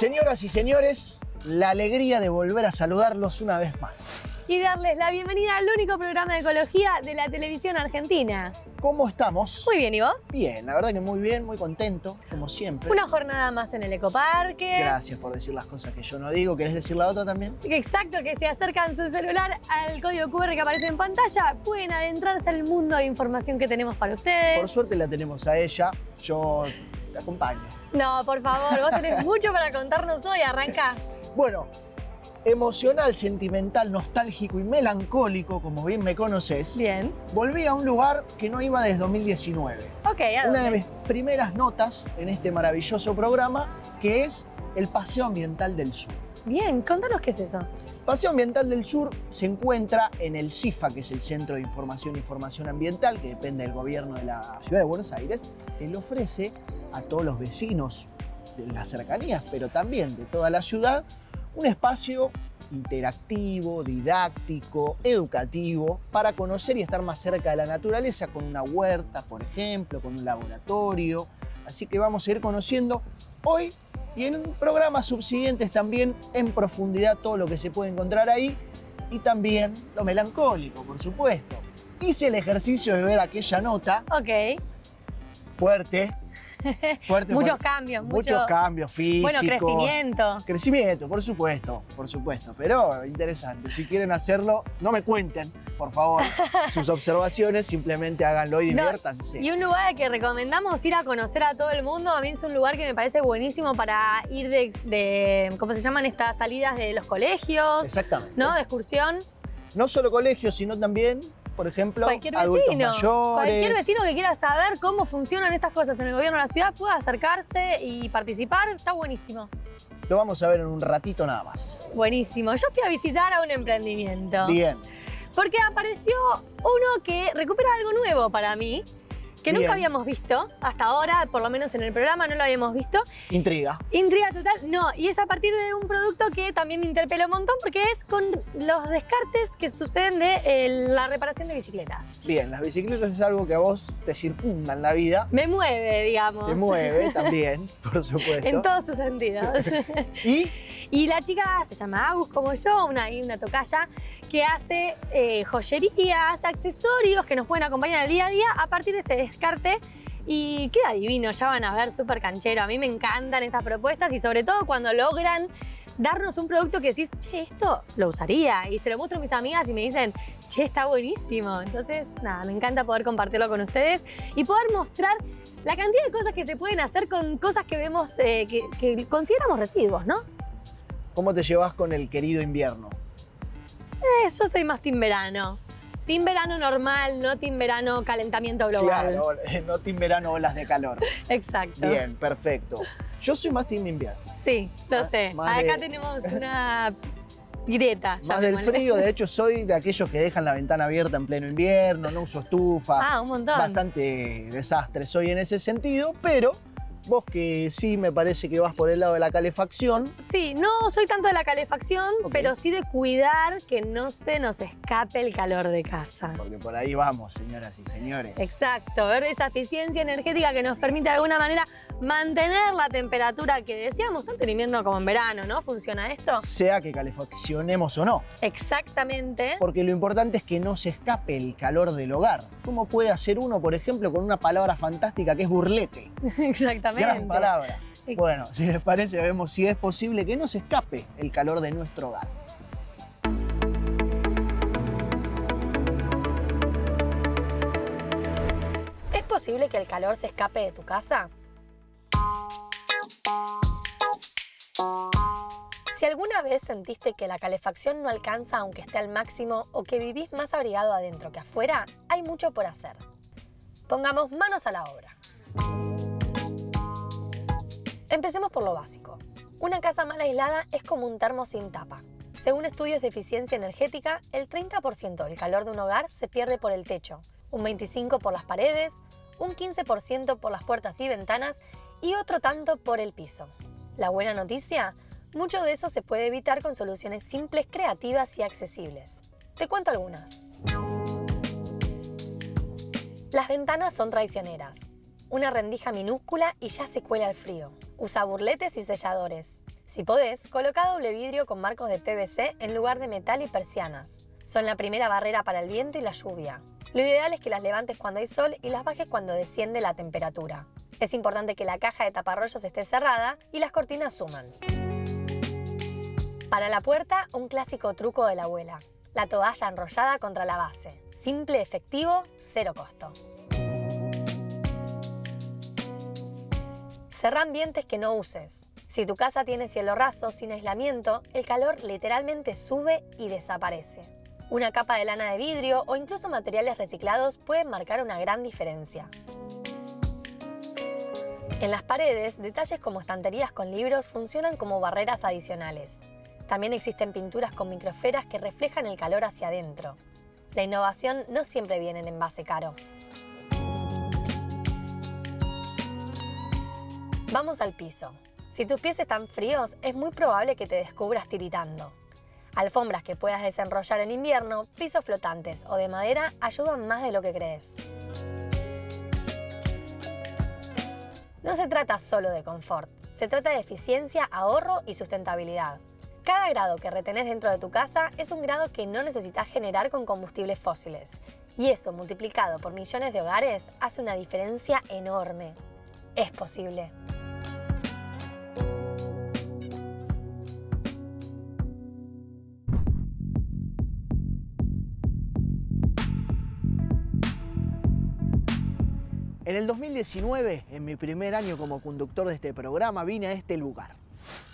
Señoras y señores, la alegría de volver a saludarlos una vez más. Y darles la bienvenida al único programa de ecología de la televisión argentina. ¿Cómo estamos? Muy bien, ¿y vos? Bien, la verdad que muy bien, muy contento, como siempre. Una jornada más en el ecoparque. Gracias por decir las cosas que yo no digo. ¿Querés decir la otra también? Exacto, que si acercan su celular al código QR que aparece en pantalla, pueden adentrarse al mundo de información que tenemos para ustedes. Por suerte la tenemos a ella, yo te acompaño. No, por favor, vos tenés mucho para contarnos hoy, arranca. Bueno, emocional, sentimental, nostálgico y melancólico, como bien me conoces. Bien. Volví a un lugar que no iba desde 2019. Ok, ¿a dónde? Una de mis primeras notas en este maravilloso programa, que es el Paseo Ambiental del Sur. Bien, contanos qué es eso. Paseo Ambiental del Sur se encuentra en el CIFA, que es el Centro de Información y Formación Ambiental, que depende del gobierno de la Ciudad de Buenos Aires. Él ofrece a todos los vecinos de las cercanías, pero también de toda la ciudad, un espacio interactivo, didáctico, educativo, para conocer y estar más cerca de la naturaleza, con una huerta, por ejemplo, con un laboratorio. Así que vamos a ir conociendo hoy y en programas subsiguientes también en profundidad todo lo que se puede encontrar ahí y también lo melancólico, por supuesto. Hice el ejercicio de ver aquella nota. Ok. Fuerte. Muchos cambios. Muchos cambios físicos. Bueno, crecimiento. Crecimiento, por supuesto, pero interesante. Si quieren hacerlo, no me cuenten, por favor, sus observaciones, simplemente háganlo y diviértanse. Y un lugar que recomendamos ir a conocer a todo el mundo, a mí es un lugar que me parece buenísimo para ir de ¿cómo se llaman estas salidas de los colegios? Exactamente. ¿No? De excursión. No solo colegios, sino también, por ejemplo, Cualquier adultos vecino. mayores. Cualquier vecino que quiera saber cómo funcionan estas cosas en el gobierno de la ciudad pueda acercarse y participar. Está buenísimo. Lo vamos a ver en un ratito nada más. Buenísimo. Yo fui a visitar a un emprendimiento. Bien. Porque apareció uno que recupera algo nuevo para mí, que Bien. nunca habíamos visto hasta ahora, por lo menos en el programa no lo habíamos visto. Intriga. Intriga total, no, y es a partir de un producto que también me interpeló un montón porque es con los descartes que suceden de la reparación de bicicletas. Bien, las bicicletas es algo que a vos te circunda en la vida. Me mueve, digamos. Te mueve también, por supuesto. En todos sus sentidos. Y la chica se llama Agus, como yo, una tocaya, que hace joyerías, accesorios que nos pueden acompañar el día a día a partir de este descarte. Y queda divino, ya van a ver, súper canchero. A mí me encantan estas propuestas y sobre todo cuando logran darnos un producto que decís, che, esto lo usaría. Y se lo muestro a mis amigas y me dicen, che, está buenísimo. Entonces, nada, me encanta poder compartirlo con ustedes y poder mostrar la cantidad de cosas que se pueden hacer con cosas que vemos, que consideramos residuos, ¿no? ¿Cómo te llevas con el querido invierno? Yo soy más team verano. Team verano normal, no team verano calentamiento global. Claro, no team verano olas de calor. Exacto. Bien, perfecto. Yo soy más team invierno. Sí, lo sé. Más Acá de- tenemos una grieta. Más del llamémosle. frío, de hecho soy de aquellos que dejan la ventana abierta en pleno invierno, no uso estufa. Ah, un montón. Bastante desastre soy en ese sentido, pero vos que sí me parece que vas por el lado de la calefacción. Sí, no soy tanto de la calefacción, Ok. pero sí de cuidar que no se nos escape el calor de casa. Porque por ahí vamos, señoras y señores. Exacto, ver esa eficiencia energética que nos permite de alguna manera mantener la temperatura que deseamos, tanto en invierno como en verano, ¿no? ¿Funciona esto? Sea que calefaccionemos o no. Exactamente. Porque lo importante es que no se escape el calor del hogar. ¿Cómo puede hacer uno, por ejemplo, con una palabra fantástica que es burlete? Exactamente. Gran palabra. Bueno, si les parece, vemos si es posible que no se escape el calor de nuestro hogar. ¿Es posible que el calor se escape de tu casa? Si alguna vez sentiste que la calefacción no alcanza aunque esté al máximo o que vivís más abrigado adentro que afuera, hay mucho por hacer. Pongamos manos a la obra. Empecemos por lo básico. Una casa mal aislada es como un termo sin tapa. Según estudios de eficiencia energética, el 30% del calor de un hogar se pierde por el techo, un 25% por las paredes, un 15% por las puertas y ventanas y otro tanto por el piso. La buena noticia, mucho de eso se puede evitar con soluciones simples, creativas y accesibles. Te cuento algunas. Las ventanas son traicioneras. Una rendija minúscula y ya se cuela el frío. Usa burletes y selladores. Si podés, coloca doble vidrio con marcos de PVC en lugar de metal y persianas. Son la primera barrera para el viento y la lluvia. Lo ideal es que las levantes cuando hay sol y las bajes cuando desciende la temperatura. Es importante que la caja de taparrollos esté cerrada y las cortinas suman. Para la puerta, un clásico truco de la abuela. La toalla enrollada contra la base. Simple, efectivo, cero costo. Cerrá ambientes que no uses. Si tu casa tiene cielo raso, sin aislamiento, el calor literalmente sube y desaparece. Una capa de lana de vidrio o incluso materiales reciclados pueden marcar una gran diferencia. En las paredes, detalles como estanterías con libros funcionan como barreras adicionales. También existen pinturas con microesferas que reflejan el calor hacia adentro. La innovación no siempre viene en envase caro. Vamos al piso. Si tus pies están fríos, es muy probable que te descubras tiritando. Alfombras que puedas desenrollar en invierno, pisos flotantes o de madera ayudan más de lo que crees. No se trata solo de confort, se trata de eficiencia, ahorro y sustentabilidad. Cada grado que retenés dentro de tu casa es un grado que no necesitas generar con combustibles fósiles. Y eso, multiplicado por millones de hogares, hace una diferencia enorme. Es posible. En el 2019, en mi primer año como conductor de este programa, vine a este lugar.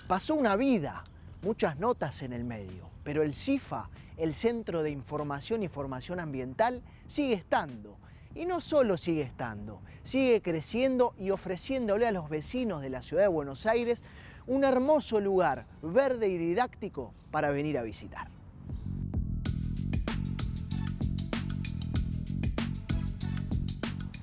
Pasó una vida, muchas notas en el medio, pero el CIFA, el Centro de Información y Formación Ambiental, sigue estando. Y no solo sigue estando, sigue creciendo y ofreciéndole a los vecinos de la ciudad de Buenos Aires un hermoso lugar verde y didáctico para venir a visitar.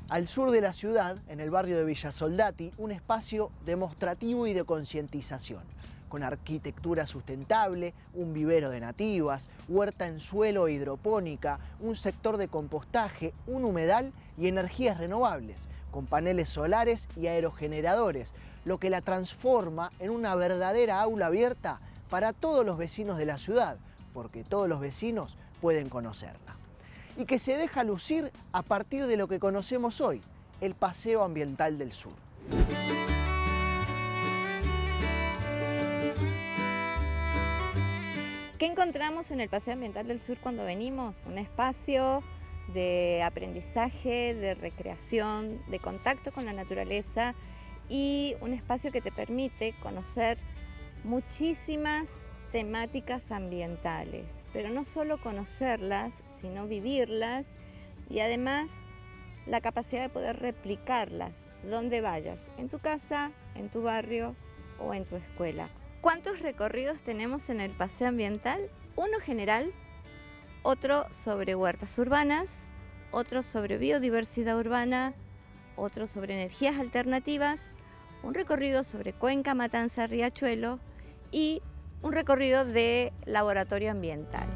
Al sur de la ciudad, en el barrio de Villa Soldati, un espacio demostrativo y de concientización, con arquitectura sustentable, un vivero de nativas, huerta en suelo e hidropónica, un sector de compostaje, un humedal y energías renovables, con paneles solares y aerogeneradores, lo que la transforma en una verdadera aula abierta para todos los vecinos de la ciudad, porque todos los vecinos pueden conocerla. Y que se deja lucir a partir de lo que conocemos hoy, el Paseo Ambiental del Sur. ¿Qué encontramos en el Paseo Ambiental del Sur cuando venimos? Un espacio de aprendizaje, de recreación, de contacto con la naturaleza y un espacio que te permite conocer muchísimas temáticas ambientales, pero no solo conocerlas, sino vivirlas y además la capacidad de poder replicarlas donde vayas, en tu casa, en tu barrio o en tu escuela. ¿Cuántos recorridos tenemos en el Paseo Ambiental? Uno general, otro sobre huertas urbanas, otro sobre biodiversidad urbana, otro sobre energías alternativas, un recorrido sobre Cuenca, Matanza, Riachuelo y un recorrido de laboratorio ambiental.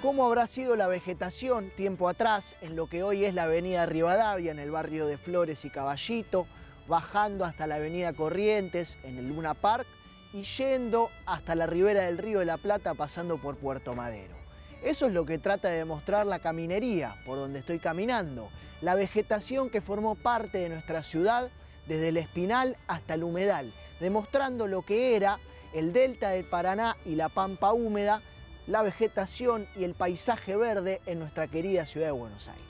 ¿Cómo habrá sido la vegetación tiempo atrás en lo que hoy es la avenida Rivadavia, en el barrio de Flores y Caballito, bajando hasta la avenida Corrientes, en el Luna Park, y yendo hasta la ribera del Río de la Plata, pasando por Puerto Madero? Eso es lo que trata de demostrar la caminería, por donde estoy caminando, la vegetación que formó parte de nuestra ciudad desde el Espinal hasta el Humedal, demostrando lo que era el delta del Paraná y la pampa húmeda, la vegetación y el paisaje verde en nuestra querida ciudad de Buenos Aires.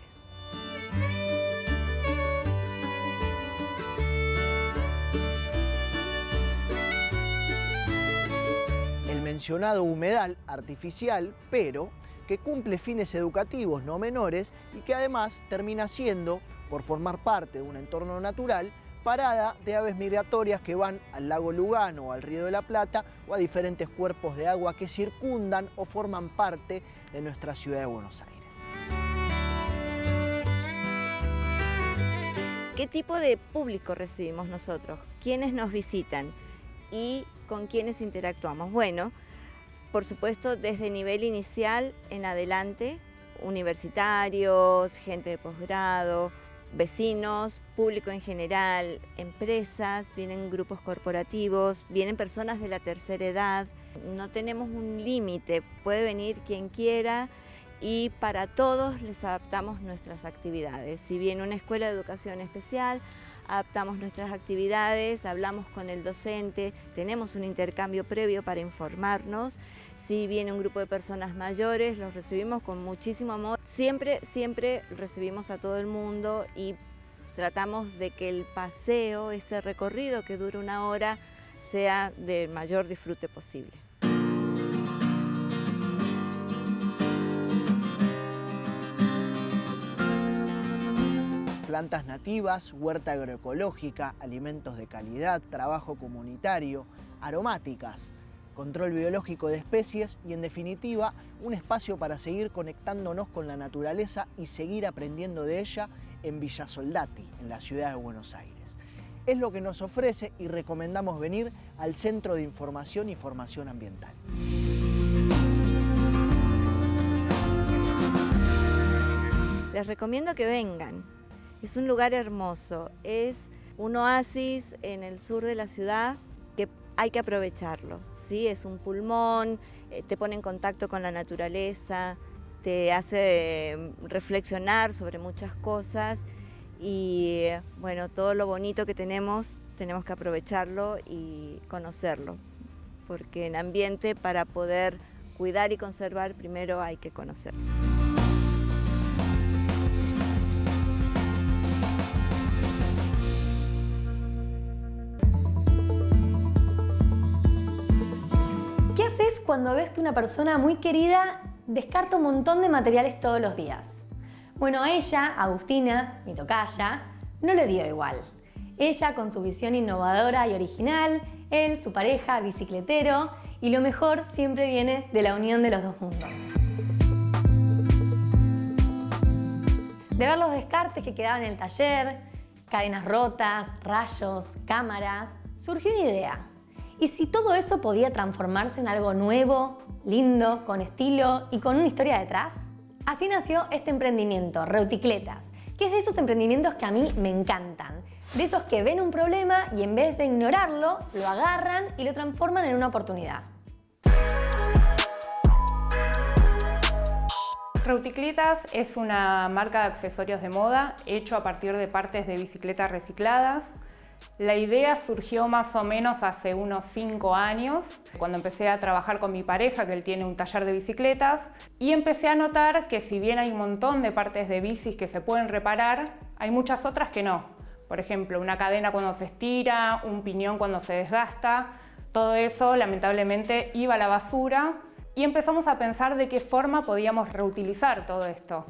El mencionado humedal artificial, pero que cumple fines educativos no menores y que además termina siendo, por formar parte de un entorno natural, parada de aves migratorias que van al lago Lugano o al Río de la Plata o a diferentes cuerpos de agua que circundan o forman parte de nuestra ciudad de Buenos Aires. ¿Qué tipo de público recibimos nosotros? ¿Quiénes nos visitan? ¿Y con quiénes interactuamos? Bueno, por supuesto, desde nivel inicial en adelante, universitarios, gente de posgrado, vecinos, público en general, empresas, vienen grupos corporativos, vienen personas de la tercera edad. No tenemos un límite, puede venir quien quiera y para todos les adaptamos nuestras actividades. Si viene una escuela de educación especial, adaptamos nuestras actividades, hablamos con el docente, tenemos un intercambio previo para informarnos. Si viene un grupo de personas mayores, los recibimos con muchísimo amor. Siempre recibimos a todo el mundo y tratamos de que el paseo, ese recorrido que dura 1 hora, sea del mayor disfrute posible. Plantas nativas, huerta agroecológica, alimentos de calidad, trabajo comunitario, aromáticas, control biológico de especies y, en definitiva, un espacio para seguir conectándonos con la naturaleza y seguir aprendiendo de ella en Villa Soldati, en la ciudad de Buenos Aires. Es lo que nos ofrece y recomendamos venir al Centro de Información y Formación Ambiental. Les recomiendo que vengan. Es un lugar hermoso, es un oasis en el sur de la ciudad que hay que aprovecharlo, ¿sí? Es un pulmón, te pone en contacto con la naturaleza, te hace reflexionar sobre muchas cosas y bueno, todo lo bonito que tenemos que aprovecharlo y conocerlo, porque en ambiente, para poder cuidar y conservar, primero hay que conocerlo. ¿Qué haces cuando ves que una persona muy querida descarta un montón de materiales todos los días? Bueno, a ella, Agustina, mi tocaya, no le dio igual. Ella con su visión innovadora y original, él, su pareja, bicicletero, y lo mejor siempre viene de la unión de los dos mundos. De ver los descartes que quedaban en el taller, cadenas rotas, rayos, cámaras, surgió una idea. ¿Y si todo eso podía transformarse en algo nuevo, lindo, con estilo y con una historia detrás? Así nació este emprendimiento, Reuticletas, que es de esos emprendimientos que a mí me encantan. De esos que ven un problema y en vez de ignorarlo, lo agarran y lo transforman en una oportunidad. Reuticletas es una marca de accesorios de moda hecho a partir de partes de bicicletas recicladas. La idea surgió más o menos hace unos 5 años, cuando empecé a trabajar con mi pareja, que él tiene un taller de bicicletas, y empecé a notar que si bien hay un montón de partes de bicis que se pueden reparar, hay muchas otras que no. Por ejemplo, una cadena cuando se estira, un piñón cuando se desgasta, todo eso lamentablemente iba a la basura y empezamos a pensar de qué forma podíamos reutilizar todo esto.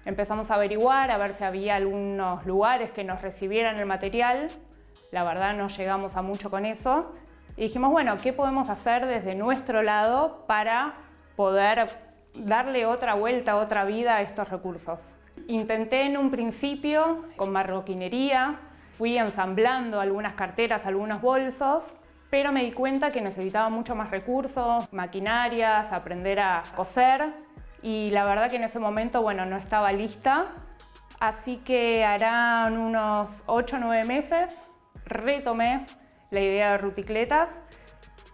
Empezamos a averiguar, a ver si había algunos lugares que nos recibieran el material. La verdad no llegamos a mucho con eso y dijimos, bueno, ¿qué podemos hacer desde nuestro lado para poder darle otra vuelta, otra vida a estos recursos? Intenté en un principio con marroquinería, fui ensamblando algunas carteras, algunos bolsos, pero me di cuenta que necesitaba mucho más recursos, maquinarias, aprender a coser y la verdad que en ese momento, bueno, no estaba lista. Así que harán unos 8 o 9 meses retomé la idea de Reuticletas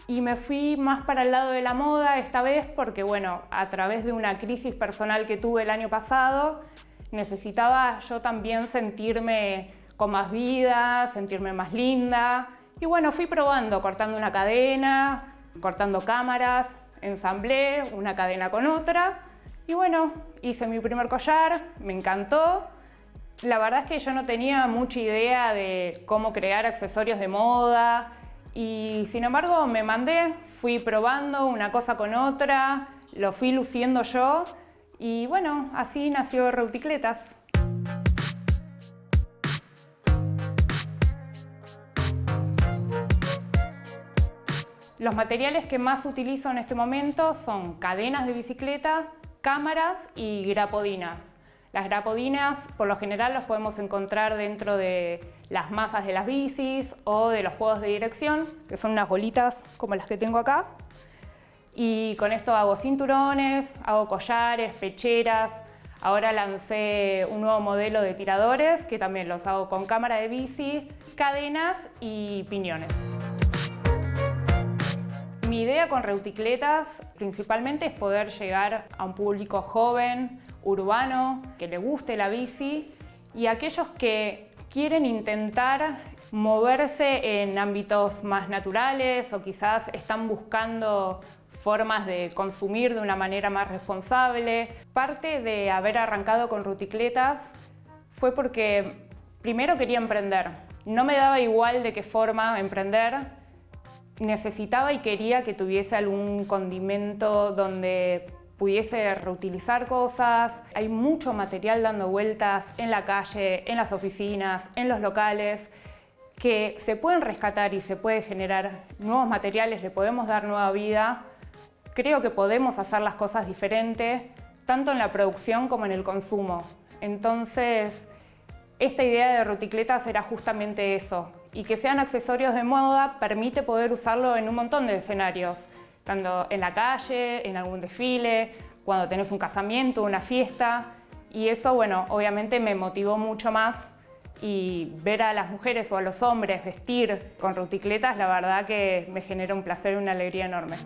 y me fui más para el lado de la moda esta vez porque, bueno, a través de una crisis personal que tuve el año pasado, necesitaba yo también sentirme con más vida, sentirme más linda. Y bueno, fui probando, cortando una cadena, cortando cámaras, ensamblé una cadena con otra. Y bueno, hice mi primer collar, me encantó. La verdad es que yo no tenía mucha idea de cómo crear accesorios de moda y sin embargo me mandé, fui probando una cosa con otra, lo fui luciendo yo y bueno, así nació Reuticletas. Los materiales que más utilizo en este momento son cadenas de bicicleta, cámaras y grapodinas. Las grapodinas, por lo general, los podemos encontrar dentro de las masas de las bicis o de los juegos de dirección, que son unas bolitas como las que tengo acá. Y con esto hago cinturones, hago collares, pecheras, Ahora lancé un nuevo modelo de tiradores, que también los hago con cámara de bici, cadenas y piñones. Mi idea con Reuticletas principalmente es poder llegar a un público joven, urbano, que le guste la bici, y aquellos que quieren intentar moverse en ámbitos más naturales o quizás están buscando formas de consumir de una manera más responsable. Parte de haber arrancado con Reuticletas fue porque primero quería emprender. No me daba igual de qué forma emprender. Necesitaba y quería que tuviese algún condimento donde pudiese reutilizar cosas. Hay mucho material dando vueltas en la calle, en las oficinas, en los locales, que se pueden rescatar y se puede generar nuevos materiales, le podemos dar nueva vida. Creo que podemos hacer las cosas diferentes, tanto en la producción como en el consumo. Entonces, esta idea de Reuticletas era justamente eso. Y que sean accesorios de moda permite poder usarlo en un montón de escenarios, tanto en la calle, en algún desfile, cuando tenés un casamiento, una fiesta. Y eso, bueno, obviamente me motivó mucho más, y ver a las mujeres o a los hombres vestir con Reuticletas, la verdad que me genera un placer y una alegría enorme.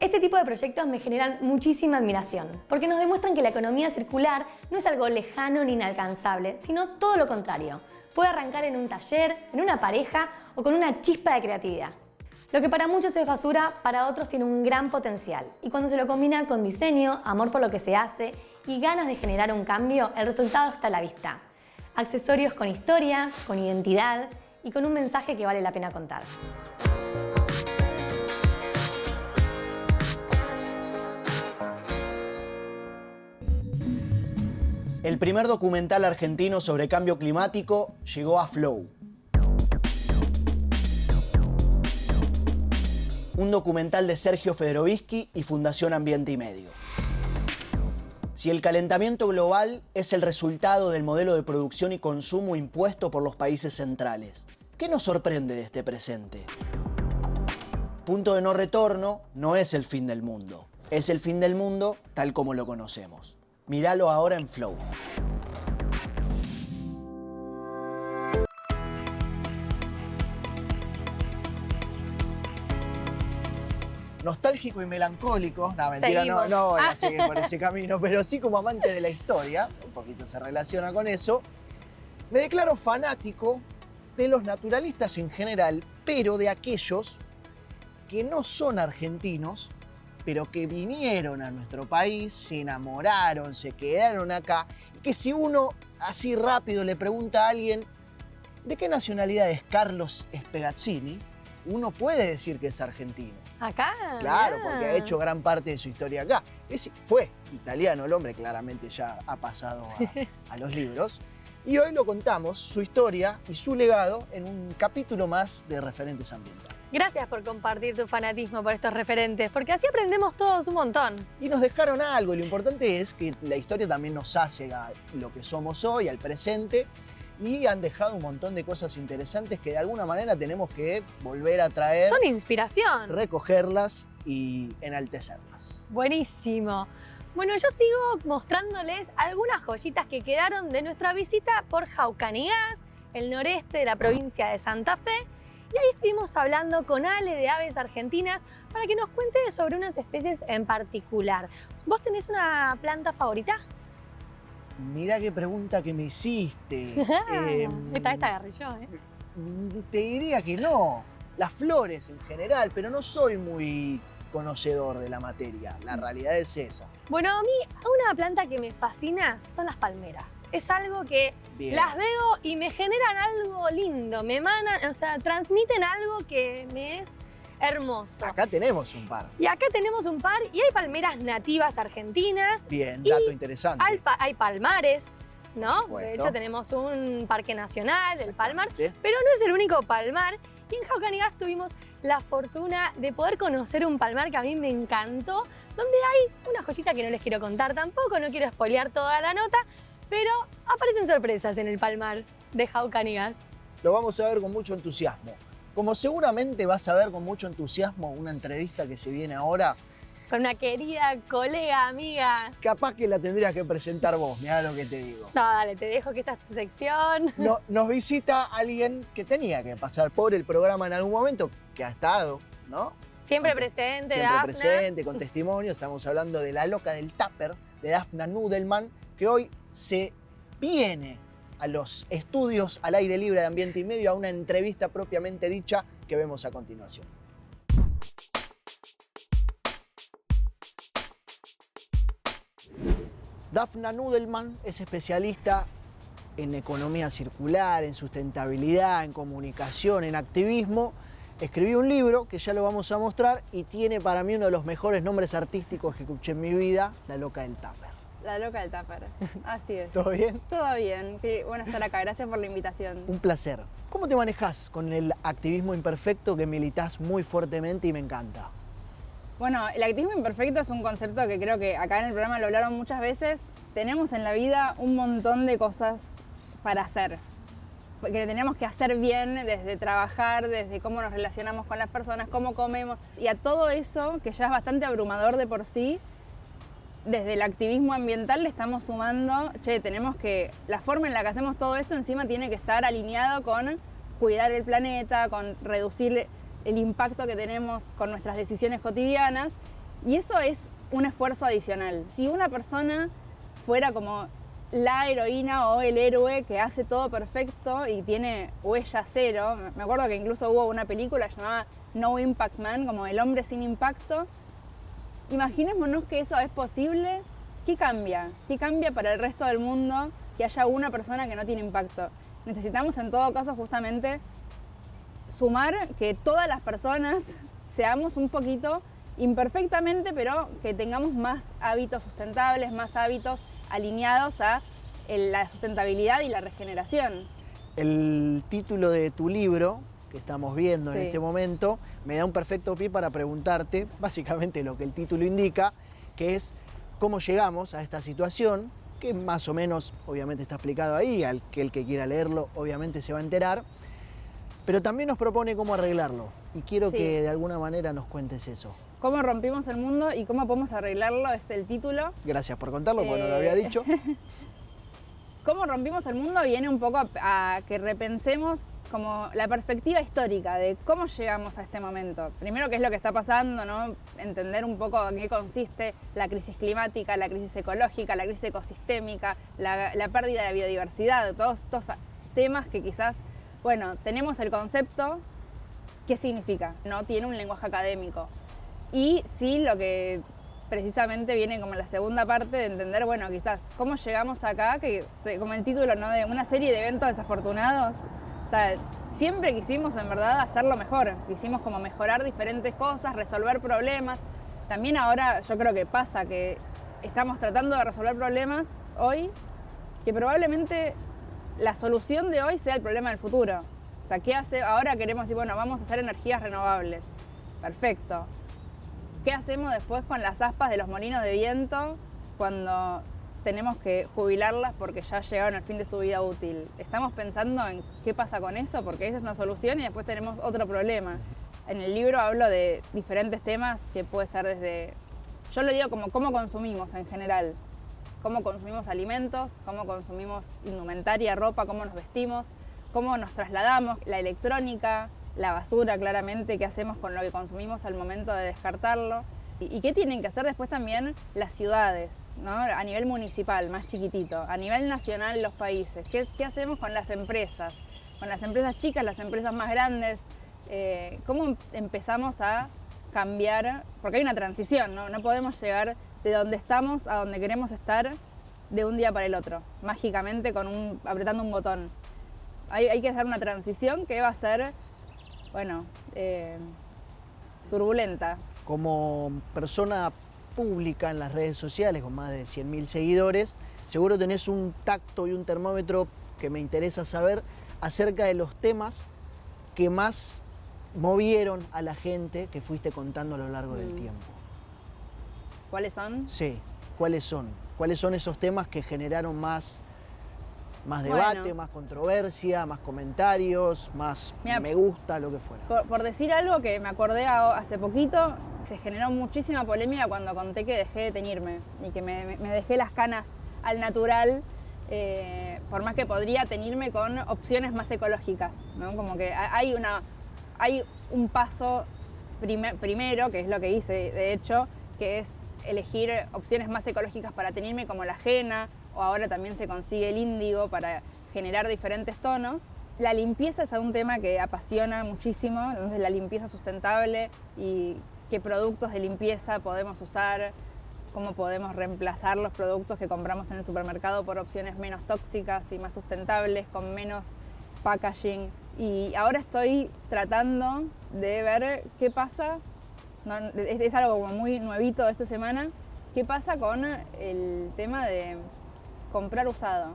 Este tipo de proyectos me generan muchísima admiración, porque nos demuestran que la economía circular no es algo lejano ni inalcanzable, sino todo lo contrario. Puede arrancar en un taller, en una pareja o con una chispa de creatividad. Lo que para muchos es basura, para otros tiene un gran potencial. Y cuando se lo combina con diseño, amor por lo que se hace y ganas de generar un cambio, el resultado está a la vista. Accesorios con historia, con identidad y con un mensaje que vale la pena contar. El primer documental argentino sobre cambio climático llegó a Flow. Un documental de Sergio Federovisky y Fundación Ambiente y Medio. Si el calentamiento global es el resultado del modelo de producción y consumo impuesto por los países centrales, ¿qué nos sorprende de este presente? Punto de no retorno no es el fin del mundo. Es el fin del mundo tal como lo conocemos. Míralo ahora en Flow. Nostálgico y melancólico, no, mentira, no voy a seguir por ese camino, pero sí como amante de la historia, un poquito se relaciona con eso, me declaro fanático de los naturalistas en general, pero de aquellos que no son argentinos, pero que vinieron a nuestro país, se enamoraron, se quedaron acá, y que si uno así rápido le pregunta a alguien ¿de qué nacionalidad es Carlos Spegazzini?, uno puede decir que es argentino. ¿Acá? Claro, porque ha hecho gran parte de su historia acá. Fue italiano el hombre, claramente ya ha pasado a los libros. Y hoy lo contamos, su historia y su legado, en un capítulo más de Referentes Ambientales. Gracias por compartir tu fanatismo por estos referentes, porque así aprendemos todos un montón. Y nos dejaron algo, y lo importante es que la historia también nos hace a lo que somos hoy, al presente, y han dejado un montón de cosas interesantes que de alguna manera tenemos que volver a traer. Son inspiración. Recogerlas y enaltecerlas. Buenísimo. Bueno, yo sigo mostrándoles algunas joyitas que quedaron de nuestra visita por Jaucanigas, el noreste de la provincia de Santa Fe. Y ahí estuvimos hablando con Ale de Aves Argentinas para que nos cuente sobre unas especies en particular. ¿Vos tenés una planta favorita? Mirá qué pregunta que me hiciste. Esta agarré yo, ¿eh? Te diría que no. Las flores en general, pero no soy muy conocedor de la materia. La realidad es esa. Bueno, a mí una planta que me fascina son las palmeras. Es algo que las veo y me generan algo lindo, me emanan, o sea, transmiten algo que me es hermoso. Acá tenemos un par. Y acá tenemos un par y hay palmeras nativas argentinas. Bien, dato interesante. Hay palmares, ¿no? De hecho tenemos un parque nacional, el Palmar, pero no es el único palmar. Y en Jaucanigas tuvimos la fortuna de poder conocer un palmar que a mí me encantó, donde hay una joyita que no les quiero contar tampoco, no quiero spoilear toda la nota, pero aparecen sorpresas en el palmar de Jaucanigas. Lo vamos a ver con mucho entusiasmo. Como seguramente vas a ver con mucho entusiasmo una entrevista que se viene ahora con una querida colega, amiga. Capaz que la tendrías que presentar vos, mirá lo que te digo. No, dale, te dejo que esta es tu sección. No, nos visita alguien que tenía que pasar por el programa en algún momento, que ha estado, ¿no? Siempre presente, Siempre Dafna. presente, con testimonio. Estamos hablando de La loca del tupper, de Dafna Nudelman, que hoy se viene a los estudios al aire libre de Ambiente y Medio a una entrevista propiamente dicha que vemos a continuación. Dafna Nudelman es especialista en economía circular, en sustentabilidad, en comunicación, en activismo. Escribió un libro que ya lo vamos a mostrar y tiene para mí uno de los mejores nombres artísticos que escuché en mi vida, La loca del tupper. La loca del tupper, así es. ¿Todo bien? Todo bien, qué bueno estar acá, gracias por la invitación. Un placer. ¿Cómo te manejás con el activismo imperfecto que militás muy fuertemente y me encanta? Bueno, el activismo imperfecto es un concepto que creo que acá en el programa lo hablaron muchas veces. Tenemos en la vida un montón de cosas para hacer, que tenemos que hacer bien, desde trabajar, desde cómo nos relacionamos con las personas, cómo comemos, y a todo eso, que ya es bastante abrumador de por sí, desde el activismo ambiental le estamos sumando, tenemos que, la forma en la que hacemos todo esto encima tiene que estar alineado con cuidar el planeta, con reducir el impacto que tenemos con nuestras decisiones cotidianas, y eso es un esfuerzo adicional. Si una persona fuera como la heroína o el héroe que hace todo perfecto y tiene huella cero, me acuerdo que incluso hubo una película llamada No Impact Man, como el hombre sin impacto. Imaginémonos que eso es posible. ¿Qué cambia? ¿Qué cambia para el resto del mundo que haya una persona que no tiene impacto? Necesitamos en todo caso justamente sumar que todas las personas seamos un poquito imperfectamente, pero que tengamos más hábitos sustentables, más hábitos alineados a la sustentabilidad y la regeneración. El título de tu libro, que estamos viendo en Sí. este momento, me da un perfecto pie para preguntarte básicamente lo que el título indica, que es cómo llegamos a esta situación, que más o menos obviamente está explicado ahí, el que quiera leerlo obviamente se va a enterar, pero también nos propone cómo arreglarlo. Y quiero Sí. que de alguna manera nos cuentes eso. ¿Cómo rompimos el mundo y cómo podemos arreglarlo? Es el título. Gracias por contarlo, porque no lo había dicho. Cómo rompimos el mundo viene un poco a que repensemos como la perspectiva histórica de cómo llegamos a este momento. Primero, qué es lo que está pasando, ¿no? Entender un poco en qué consiste la crisis climática, la crisis ecológica, la crisis ecosistémica, la pérdida de biodiversidad, todos estos temas que quizás, bueno, tenemos el concepto, ¿qué significa? No tiene un lenguaje académico. Y sí, lo que precisamente viene como la segunda parte de entender, bueno, quizás cómo llegamos acá, que como el título, ¿no? De una serie de eventos desafortunados. O sea, siempre quisimos en verdad hacerlo mejor, quisimos como mejorar diferentes cosas, resolver problemas. También ahora yo creo que pasa que estamos tratando de resolver problemas hoy que probablemente la solución de hoy sea el problema del futuro. O sea, ¿qué hace? Ahora queremos decir, bueno, vamos a hacer energías renovables. Perfecto. ¿Qué hacemos después con las aspas de los molinos de viento cuando tenemos que jubilarlas porque ya llegaron al fin de su vida útil? ¿Estamos pensando en qué pasa con eso? Porque esa es una solución y después tenemos otro problema. En el libro hablo de diferentes temas que puede ser desde... Yo lo digo como cómo consumimos en general. Cómo consumimos alimentos, cómo consumimos indumentaria, ropa, cómo nos vestimos, cómo nos trasladamos, la electrónica, la basura claramente, qué hacemos con lo que consumimos al momento de descartarlo y qué tienen que hacer después también las ciudades, ¿no? A nivel municipal, más chiquitito, a nivel nacional los países, qué hacemos con las empresas chicas, las empresas más grandes, cómo empezamos a cambiar, porque hay una transición, ¿no? No podemos llegar de donde estamos a donde queremos estar de un día para el otro, mágicamente apretando un botón. Hay que hacer una transición que va a ser, bueno, turbulenta. Como persona pública en las redes sociales con más de 100.000 seguidores, seguro tenés un tacto y un termómetro que me interesa saber acerca de los temas que más movieron a la gente que fuiste contando a lo largo del tiempo. ¿Cuáles son? Sí, ¿cuáles son? ¿Cuáles son esos temas que generaron más debate, Bueno. más controversia, más comentarios, más Mira, me gusta, lo que fuera? Por decir algo que me acordé hace poquito, Se generó muchísima polémica cuando conté que dejé de teñirme y que me dejé las canas al natural, por más que podría teñirme con opciones más ecológicas, ¿no? Como que hay un paso primero, que es lo que hice de hecho, que es elegir opciones más ecológicas para teñirme, como la henna, o ahora también se consigue el índigo para generar diferentes tonos. La limpieza es un tema que apasiona muchísimo, entonces la limpieza sustentable y qué productos de limpieza podemos usar, cómo podemos reemplazar los productos que compramos en el supermercado por opciones menos tóxicas y más sustentables, con menos packaging. Y ahora estoy tratando de ver qué pasa, no, es algo como muy nuevito de esta semana, qué pasa con el tema de comprar usado.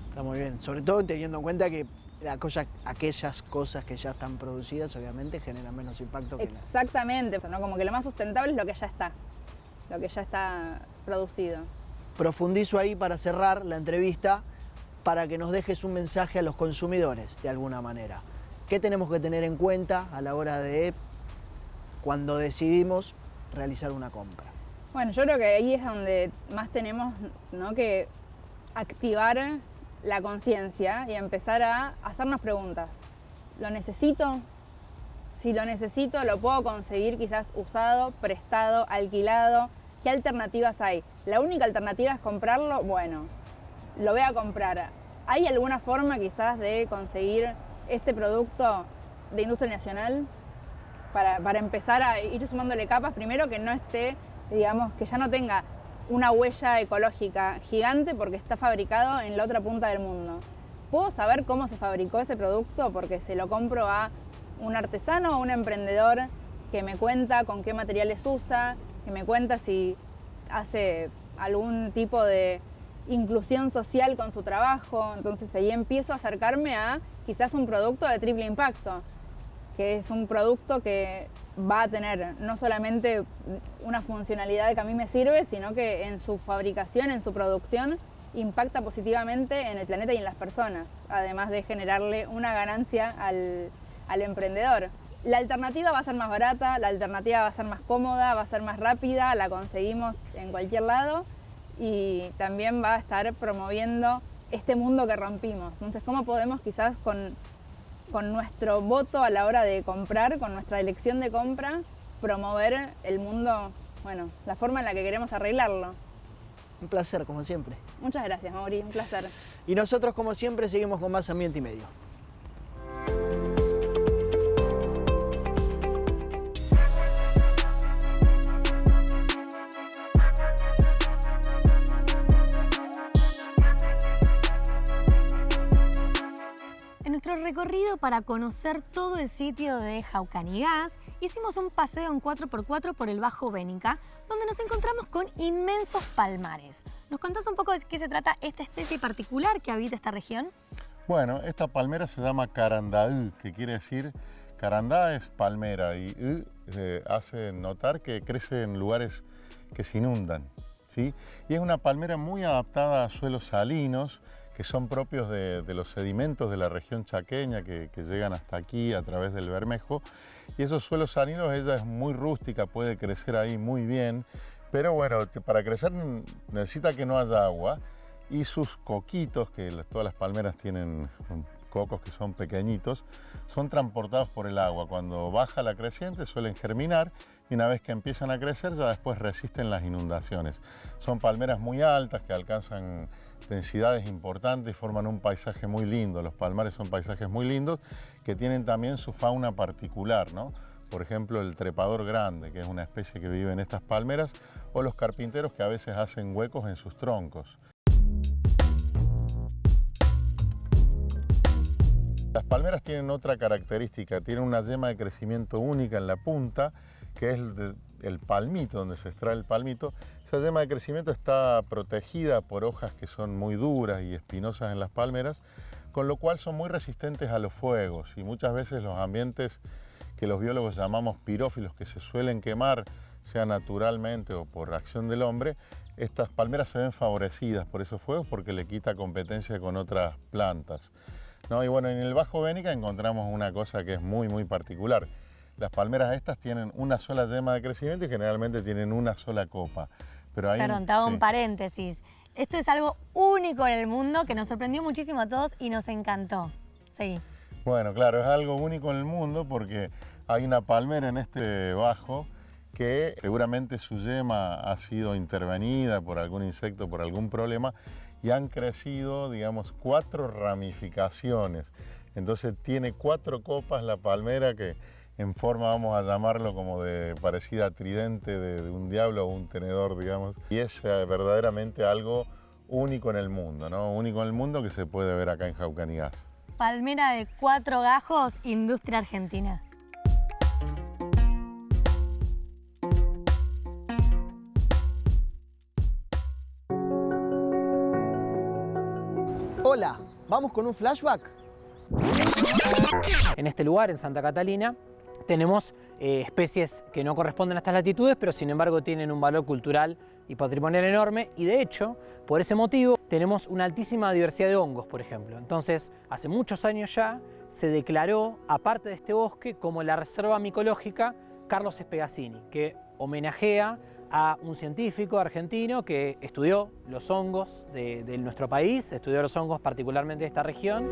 Está muy bien, sobre todo teniendo en cuenta que aquellas cosas que ya están producidas obviamente generan menos impacto que Exactamente, ¿no? Como que lo más sustentable es lo que ya está producido. Profundizo ahí para cerrar la entrevista, para que nos dejes un mensaje a los consumidores de alguna manera. ¿Qué tenemos que tener en cuenta a la hora de cuando decidimos realizar una compra? Bueno, yo creo que ahí es donde más tenemos, ¿no?, que activar la conciencia y empezar a hacernos preguntas. ¿Lo necesito? Si lo necesito, ¿lo puedo conseguir quizás usado, prestado, alquilado? ¿Qué alternativas hay? ¿La única alternativa es comprarlo? Bueno, lo voy a comprar. ¿Hay alguna forma quizás de conseguir este producto de industria nacional? Para empezar a ir sumándole capas, primero que no esté, digamos, que ya no tenga una huella ecológica gigante porque está fabricado en la otra punta del mundo. ¿Puedo saber cómo se fabricó ese producto? Porque se lo compro a un artesano o a un emprendedor que me cuenta con qué materiales usa, que me cuenta si hace algún tipo de inclusión social con su trabajo. Entonces ahí empiezo a acercarme a quizás un producto de triple impacto, que es un producto que va a tener no solamente una funcionalidad que a mí me sirve, sino que en su fabricación, en su producción, impacta positivamente en el planeta y en las personas, además de generarle una ganancia al emprendedor. La alternativa va a ser más barata, la alternativa va a ser más cómoda, va a ser más rápida, la conseguimos en cualquier lado y también va a estar promoviendo este mundo que rompimos. Entonces, ¿cómo podemos quizás con nuestro voto a la hora de comprar, con nuestra elección de compra, promover el mundo, bueno, la forma en la que queremos arreglarlo? Un placer, como siempre. Muchas gracias, Mauri, un placer. Y nosotros, como siempre, seguimos con más Ambiente y Medio. En nuestro recorrido para conocer todo el sitio de Jaucanigás, hicimos un paseo en 4x4 por el Bajo Bénica, donde nos encontramos con inmensos palmares. ¿Nos contás un poco de qué se trata esta especie particular que habita esta región? Bueno, esta palmera se llama carandaú, que quiere decir, carandá es palmera y hace notar que crece en lugares que se inundan, ¿sí? Y es una palmera muy adaptada a suelos salinos, que son propios de los sedimentos de la región chaqueña que llegan hasta aquí a través del Bermejo. Y esos suelos salinos, ella es muy rústica, puede crecer ahí muy bien, pero bueno, para crecer necesita que no haya agua y sus coquitos, que todas las palmeras tienen cocos que son pequeñitos, son transportados por el agua. Cuando baja la creciente suelen germinar y una vez que empiezan a crecer ya después resisten las inundaciones. Son palmeras muy altas que alcanzan densidades importantes y forman un paisaje muy lindo. Los palmares son paisajes muy lindos que tienen también su fauna particular, ¿no? Por ejemplo, el trepador grande, que es una especie que vive en estas palmeras, o los carpinteros que a veces hacen huecos en sus troncos. Las palmeras tienen otra característica, tienen una yema de crecimiento única en la punta, que es el palmito, donde se extrae el palmito. Esa yema de crecimiento está protegida por hojas que son muy duras y espinosas en las palmeras, con lo cual son muy resistentes a los fuegos y muchas veces los ambientes que los biólogos llamamos pirófilos, que se suelen quemar, sea naturalmente o por acción del hombre, estas palmeras se ven favorecidas por esos fuegos porque le quita competencia con otras plantas, ¿no? Y bueno, en el Bajo Bénica encontramos una cosa que es muy particular. Las palmeras estas tienen una sola yema de crecimiento y generalmente tienen una sola copa. Pero hay, Perdón, te hago un sí. paréntesis. Esto es algo único en el mundo que nos sorprendió muchísimo a todos y nos encantó. Seguí. Bueno, claro, es algo único en el mundo porque hay una palmera en este bajo que seguramente su yema ha sido intervenida por algún insecto, por algún problema, y han crecido, digamos, 4 ramificaciones. Entonces tiene 4 copas la palmera que en forma, vamos a llamarlo como de parecida a tridente de un diablo o un tenedor, digamos. Y es verdaderamente algo único en el mundo, ¿no? Único en el mundo que se puede ver acá en Jaucanigas. Palmera de 4 gajos, industria argentina. Hola, ¿vamos con un flashback? En este lugar, en Santa Catalina, tenemos especies que no corresponden a estas latitudes, pero sin embargo tienen un valor cultural y patrimonial enorme, y de hecho, por ese motivo, tenemos una altísima diversidad de hongos, por ejemplo. Entonces, hace muchos años ya, se declaró, aparte de este bosque, como la Reserva Micológica Carlos Spegazzini, que homenajea a un científico argentino que estudió los hongos de nuestro país, estudió los hongos particularmente de esta región.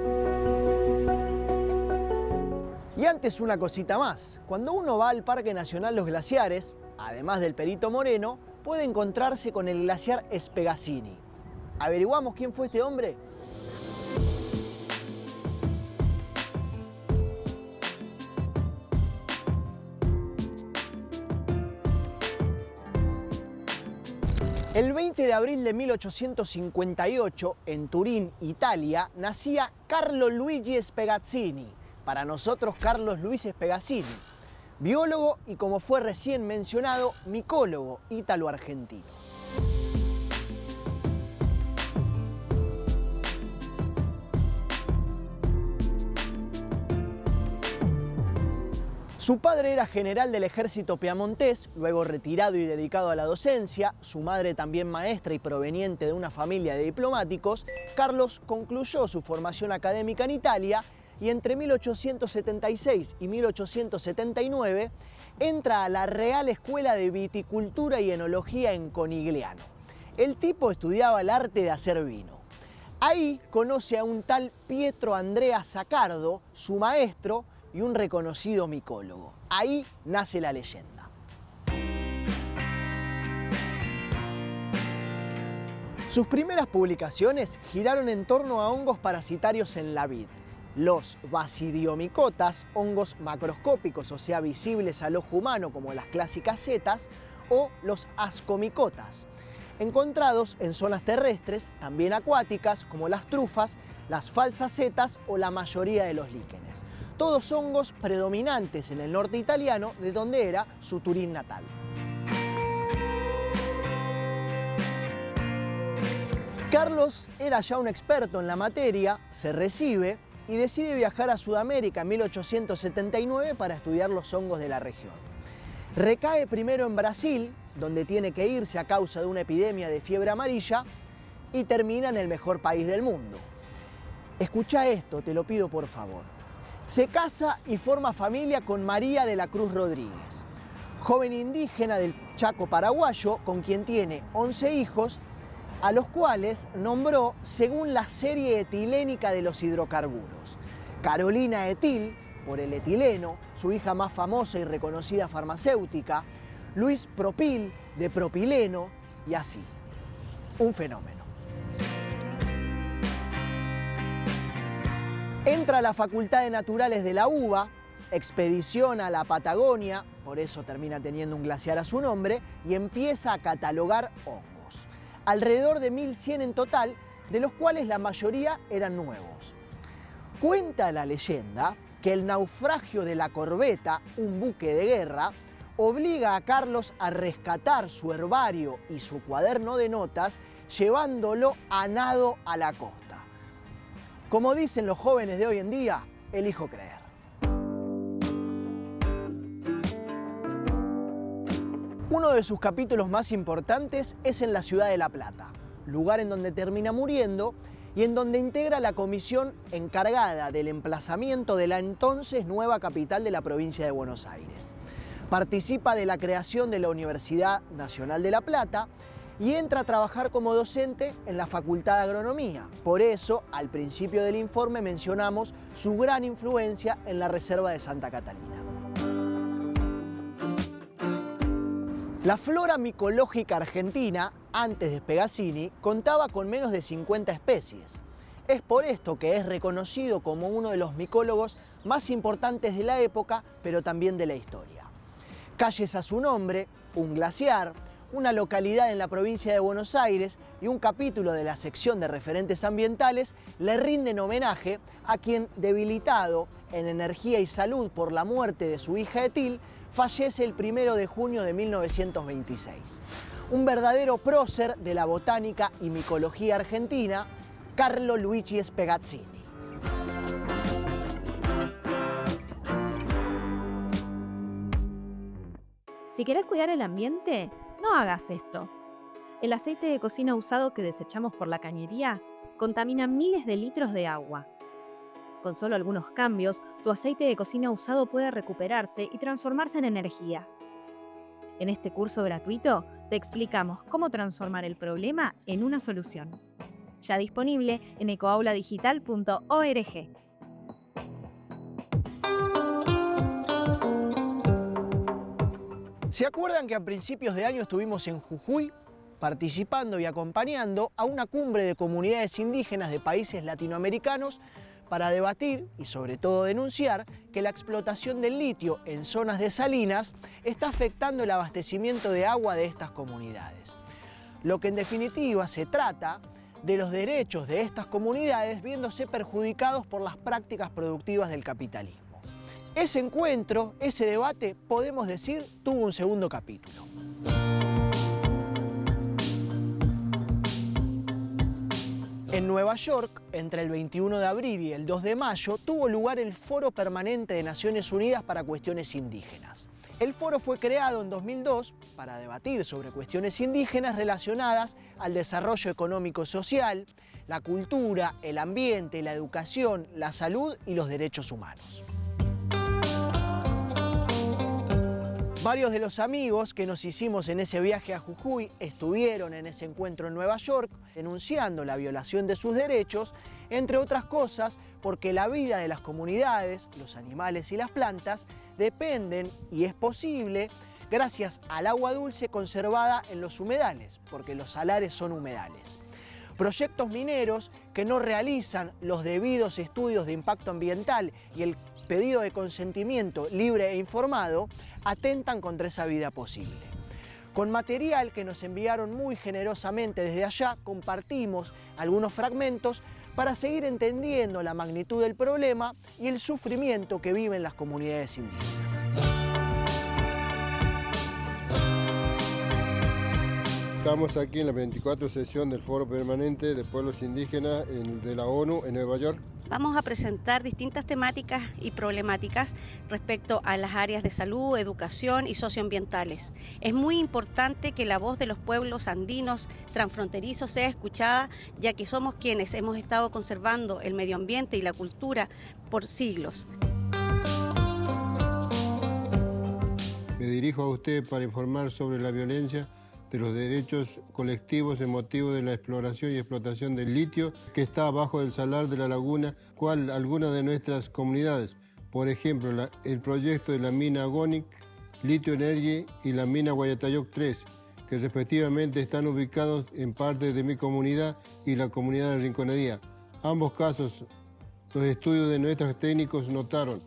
Y antes una cosita más, cuando uno va al Parque Nacional Los Glaciares, además del Perito Moreno, puede encontrarse con el glaciar Spegazzini. ¿Averiguamos quién fue este hombre? El 20 de abril de 1858, en Turín, Italia, nacía Carlo Luigi Spegazzini, para nosotros Carlos Luis Spegazzini, biólogo y, como fue recién mencionado, micólogo ítalo-argentino. Su padre era general del ejército piamontés, luego retirado y dedicado a la docencia. Su madre, también maestra y proveniente de una familia de diplomáticos. Carlos concluyó su formación académica en Italia y entre 1876 y 1879 entra a la Real Escuela de Viticultura y Enología en Conigliano. El tipo estudiaba el arte de hacer vino. Ahí conoce a un tal Pietro Andrea Saccardo, su maestro, y un reconocido micólogo. Ahí nace la leyenda. Sus primeras publicaciones giraron en torno a hongos parasitarios en la vid. Los basidiomicotas, hongos macroscópicos, o sea, visibles al ojo humano como las clásicas setas, o los ascomicotas, encontrados en zonas terrestres, también acuáticas, como las trufas, las falsas setas o la mayoría de los líquenes. Todos hongos predominantes en el norte italiano, de donde era su Turín natal. Carlos era ya un experto en la materia, se recibe y decide viajar a Sudamérica en 1879 para estudiar los hongos de la región. Recae primero en Brasil, donde tiene que irse a causa de una epidemia de fiebre amarilla, y termina en el mejor país del mundo. Escucha esto, te lo pido por favor. Se casa y forma familia con María de la Cruz Rodríguez, joven indígena del Chaco paraguayo, con quien tiene 11 hijos, a los cuales nombró según la serie etilénica de los hidrocarburos. Carolina Etil, por el etileno, su hija más famosa y reconocida farmacéutica, Luis Propil, de propileno, y así. Un fenómeno. Entra a la Facultad de Naturales de la UBA, expediciona a la Patagonia, por eso termina teniendo un glaciar a su nombre, y empieza a catalogar hongos. Alrededor de 1100 en total, de los cuales la mayoría eran nuevos. Cuenta la leyenda que el naufragio de la Corbeta, un buque de guerra, obliga a Carlos a rescatar su herbario y su cuaderno de notas, llevándolo a nado a la costa. Como dicen los jóvenes de hoy en día, elijo creer. Uno de sus capítulos más importantes es en la ciudad de La Plata, lugar en donde termina muriendo y en donde integra la comisión encargada del emplazamiento de la entonces nueva capital de la provincia de Buenos Aires. Participa de la creación de la Universidad Nacional de La Plata y entra a trabajar como docente en la Facultad de Agronomía. Por eso, al principio del informe mencionamos su gran influencia en la Reserva de Santa Catalina. La flora micológica argentina, antes de Spegazzini, contaba con menos de 50 especies. Es por esto que es reconocido como uno de los micólogos más importantes de la época, pero también de la historia. Calles a su nombre, un glaciar, una localidad en la provincia de Buenos Aires y un capítulo de la sección de referentes ambientales le rinden homenaje a quien, debilitado en energía y salud por la muerte de su hija Etil, fallece el 1 de junio de 1926. Un verdadero prócer de la botánica y micología argentina, Carlo Luigi Spegazzini. Si querés cuidar el ambiente, no hagas esto. El aceite de cocina usado que desechamos por la cañería contamina miles de litros de agua. Con solo algunos cambios, tu aceite de cocina usado puede recuperarse y transformarse en energía. En este curso gratuito te explicamos cómo transformar el problema en una solución. Ya disponible en ecoauladigital.org. ¿Se acuerdan que a principios de año estuvimos en Jujuy participando y acompañando a una cumbre de comunidades indígenas de países latinoamericanos para debatir y sobre todo denunciar que la explotación del litio en zonas de salinas está afectando el abastecimiento de agua de estas comunidades? Lo que en definitiva se trata de los derechos de estas comunidades viéndose perjudicados por las prácticas productivas del capitalismo. Ese encuentro, ese debate, podemos decir, tuvo un segundo capítulo. En Nueva York, entre el 21 de abril y el 2 de mayo, tuvo lugar el Foro Permanente de Naciones Unidas para Cuestiones Indígenas. El foro fue creado en 2002 para debatir sobre cuestiones indígenas relacionadas al desarrollo económico y social, la cultura, el ambiente, la educación, la salud y los derechos humanos. Varios de los amigos que nos hicimos en ese viaje a Jujuy estuvieron en ese encuentro en Nueva York denunciando la violación de sus derechos, entre otras cosas porque la vida de las comunidades, los animales y las plantas dependen, y es posible, gracias al agua dulce conservada en los humedales, porque los salares son humedales. Proyectos mineros que no realizan los debidos estudios de impacto ambiental y el pedido de consentimiento libre e informado atentan contra esa vida posible. Con material que nos enviaron muy generosamente desde allá, compartimos algunos fragmentos para seguir entendiendo la magnitud del problema y el sufrimiento que viven las comunidades indígenas. Estamos aquí en la 24 sesión del Foro Permanente de Pueblos Indígenas de la ONU en Nueva York. Vamos a presentar distintas temáticas y problemáticas respecto a las áreas de salud, educación y socioambientales. Es muy importante que la voz de los pueblos andinos transfronterizos sea escuchada, ya que somos quienes hemos estado conservando el medio ambiente y la cultura por siglos. Me dirijo a usted para informar sobre la violencia de los derechos colectivos en motivo de la exploración y explotación del litio que está abajo del salar de la laguna, cual algunas de nuestras comunidades, por ejemplo el proyecto de la mina Agonic, Litio Energy y la mina Guayatayoc 3, que respectivamente están ubicados en parte de mi comunidad y la comunidad de Rinconadía. Ambos casos, los estudios de nuestros técnicos notaron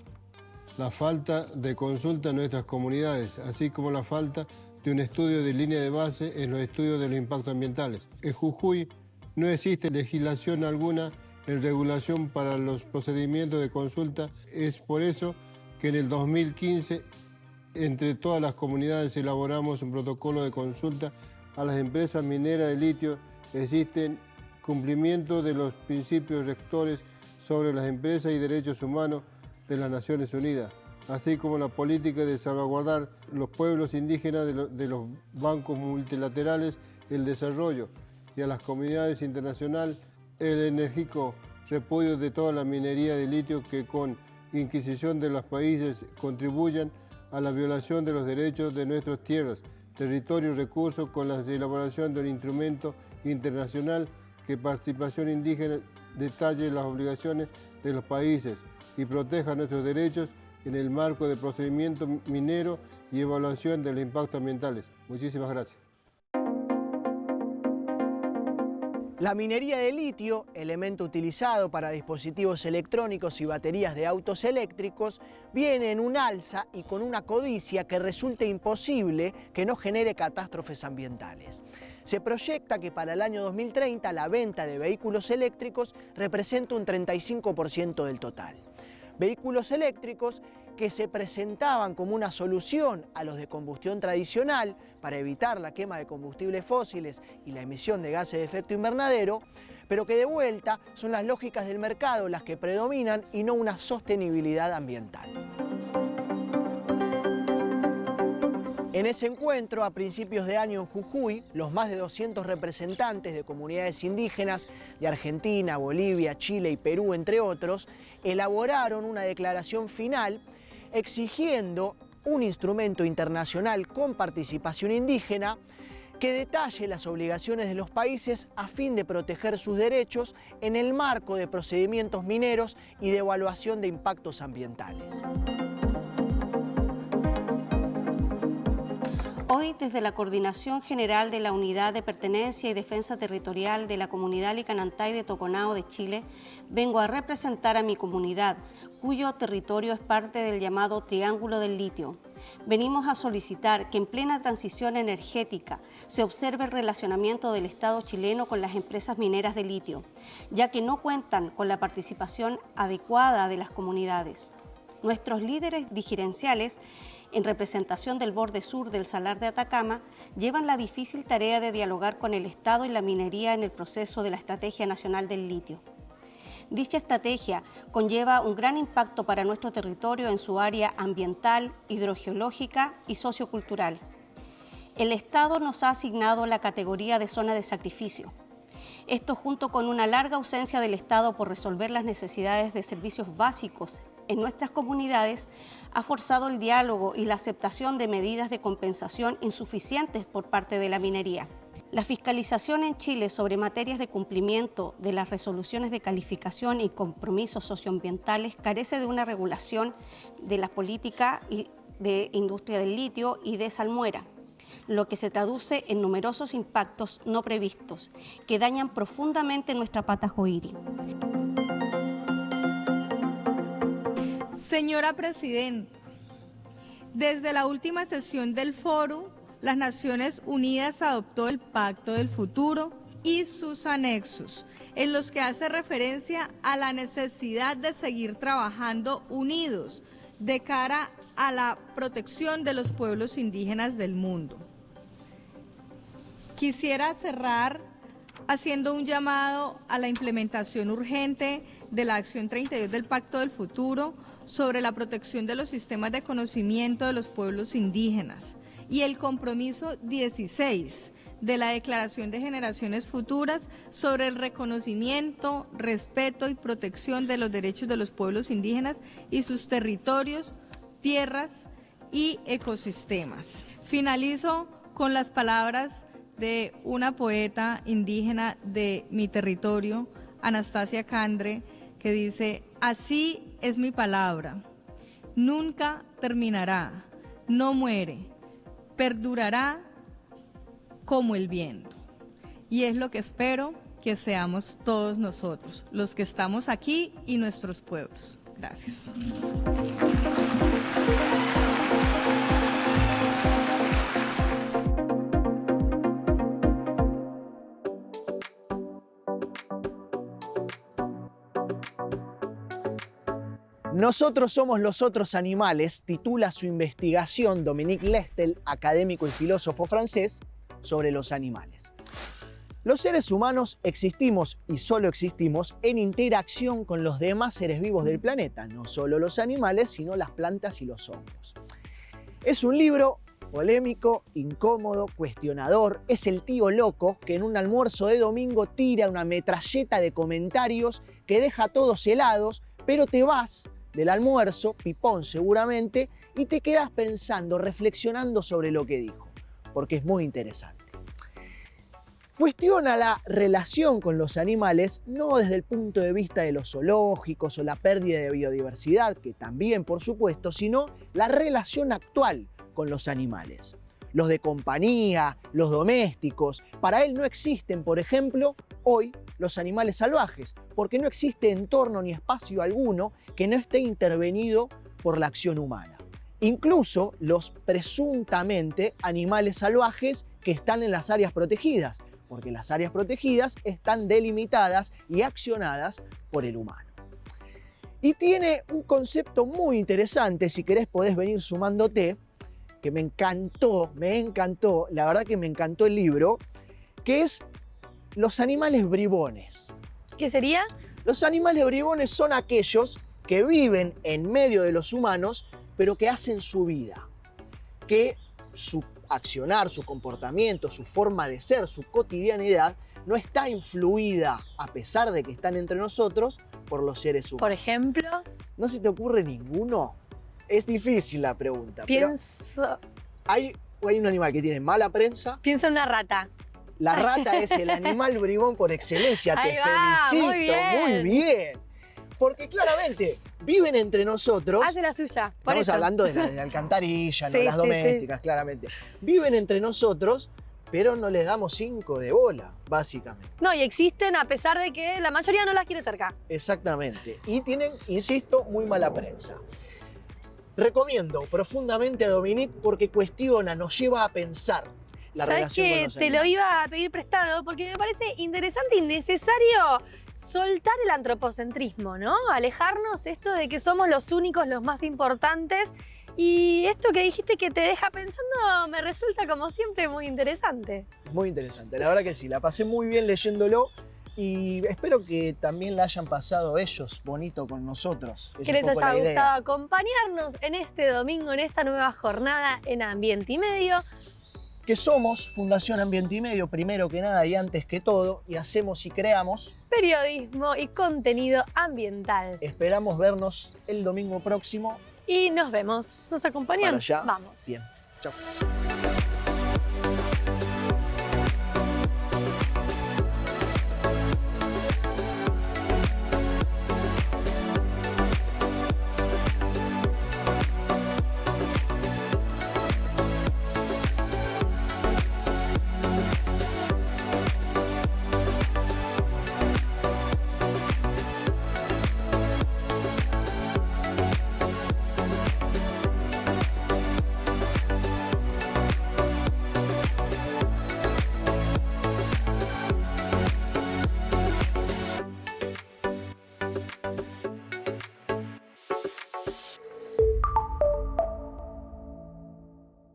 la falta de consulta en nuestras comunidades, así como la falta de un estudio de línea de base en los estudios de los impactos ambientales. En Jujuy no existe legislación alguna en regulación para los procedimientos de consulta. Es por eso que en el 2015 entre todas las comunidades elaboramos un protocolo de consulta a las empresas mineras de litio. Existen cumplimiento de los principios rectores sobre las empresas y derechos humanos de las Naciones Unidas, así como la política de salvaguardar los pueblos indígenas de los bancos multilaterales, el desarrollo, y a las comunidades internacionales el enérgico repudio de toda la minería de litio que con inquisición de los países contribuyan a la violación de los derechos de nuestras tierras, territorios y recursos con la elaboración de un instrumento internacional que participación indígena detalle las obligaciones de los países y proteja nuestros derechos en el marco de procedimiento minero y evaluación de los impactos ambientales. Muchísimas gracias. La minería de litio, elemento utilizado para dispositivos electrónicos y baterías de autos eléctricos, viene en un alza y con una codicia que resulta imposible que no genere catástrofes ambientales. Se proyecta que para el año 2030 la venta de vehículos eléctricos representa un 35% del total. Vehículos eléctricos que se presentaban como una solución a los de combustión tradicional para evitar la quema de combustibles fósiles y la emisión de gases de efecto invernadero, pero que de vuelta son las lógicas del mercado las que predominan y no una sostenibilidad ambiental. En ese encuentro, a principios de año en Jujuy, los más de 200 representantes de comunidades indígenas de Argentina, Bolivia, Chile y Perú, entre otros, elaboraron una declaración final exigiendo un instrumento internacional con participación indígena que detalle las obligaciones de los países a fin de proteger sus derechos en el marco de procedimientos mineros y de evaluación de impactos ambientales. Hoy, desde la Coordinación General de la Unidad de Pertenencia y Defensa Territorial de la Comunidad Licanantay de Toconao de Chile, vengo a representar a mi comunidad, cuyo territorio es parte del llamado Triángulo del Litio. Venimos a solicitar que en plena transición energética se observe el relacionamiento del Estado chileno con las empresas mineras de litio, ya que no cuentan con la participación adecuada de las comunidades. Nuestros líderes dirigenciales, en representación del borde sur del Salar de Atacama, llevan la difícil tarea de dialogar con el Estado y la minería en el proceso de la Estrategia Nacional del Litio. Dicha estrategia conlleva un gran impacto para nuestro territorio en su área ambiental, hidrogeológica y sociocultural. El Estado nos ha asignado la categoría de zona de sacrificio. Esto, junto con una larga ausencia del Estado por resolver las necesidades de servicios básicos en nuestras comunidades, ha forzado el diálogo y la aceptación de medidas de compensación insuficientes por parte de la minería. La fiscalización en Chile sobre materias de cumplimiento de las resoluciones de calificación y compromisos socioambientales carece de una regulación de la política de industria del litio y de salmuera, lo que se traduce en numerosos impactos no previstos que dañan profundamente nuestra pata joiri. Señora Presidenta, desde la última sesión del Foro, las Naciones Unidas adoptó el Pacto del Futuro y sus anexos, en los que hace referencia a la necesidad de seguir trabajando unidos de cara a la protección de los pueblos indígenas del mundo. Quisiera cerrar haciendo un llamado a la implementación urgente de la Acción 32 del Pacto del Futuro sobre la protección de los sistemas de conocimiento de los pueblos indígenas y el compromiso 16 de la Declaración de Generaciones Futuras sobre el reconocimiento, respeto y protección de los derechos de los pueblos indígenas y sus territorios, tierras y ecosistemas. Finalizo con las palabras de una poeta indígena de mi territorio, Anastasia Kandre, que dice: así es mi palabra, nunca terminará, no muere, perdurará como el viento. Y es lo que espero que seamos todos nosotros, los que estamos aquí y nuestros pueblos. Gracias. Nosotros somos los otros animales, titula su investigación Dominique Lestel, académico y filósofo francés, sobre los animales. Los seres humanos existimos y solo existimos en interacción con los demás seres vivos del planeta, no solo los animales, sino las plantas y los hongos. Es un libro Polémico, incómodo, cuestionador, es el tío loco que en un almuerzo de domingo tira una metralleta de comentarios que deja a todos helados, pero te vas del almuerzo, pipón seguramente, y te quedas pensando, reflexionando sobre lo que dijo, porque es muy interesante. Cuestiona la relación con los animales no desde el punto de vista de los zoológicos o la pérdida de biodiversidad, que también por supuesto, sino la relación actual con los animales. Los de compañía, los domésticos, para él no existen, por ejemplo, hoy los animales salvajes, porque no existe entorno ni espacio alguno que no esté intervenido por la acción humana. Incluso los presuntamente animales salvajes que están en las áreas protegidas, porque las áreas protegidas están delimitadas y accionadas por el humano. Y tiene un concepto muy interesante, si querés podés venir sumándote, que me encantó, la verdad que me encantó el libro, que es los animales bribones. ¿Qué sería? Los animales bribones son aquellos que viven en medio de los humanos, pero que hacen su vida, que su accionar, su comportamiento, su forma de ser, su cotidianidad, no está influida, a pesar de que están entre nosotros, por los seres humanos. Por ejemplo. ¿No se te ocurre ninguno? Es difícil la pregunta. Pienso. Hay un animal que tiene mala prensa. Pienso en una rata. La rata es el animal bribón por excelencia. Ahí te va, felicito, muy bien. Porque claramente viven entre nosotros. Hace la suya. Por Estamos eso. hablando de las de alcantarilla, Sí, no las sí, domésticas, claramente. Viven entre nosotros, pero no les damos 5 de bola, básicamente. No, y existen a pesar de que la mayoría no las quiere cerca. Exactamente. Y tienen, insisto, muy mala prensa. Recomiendo profundamente a Dominique porque cuestiona, nos lleva a pensar la relación con los Te lo animales. iba a pedir prestado porque me parece interesante y necesario soltar el antropocentrismo, ¿no? Alejarnos esto de que somos los únicos, los más importantes. Y esto que dijiste que te deja pensando me resulta como siempre muy interesante. Muy interesante, la verdad que sí, la pasé muy bien leyéndolo y espero que también la hayan pasado ellos bonito con nosotros. Es Que un les poco haya la idea. gustado acompañarnos en este domingo, en esta nueva jornada en Ambiente y Medio. Que somos Fundación Ambiente y Medio, primero que nada y antes que todo, y hacemos y creamos. Periodismo y contenido ambiental. Esperamos vernos el domingo próximo. Y nos vemos. ¿Nos acompañan? Para allá. Vamos. Bien. Chao.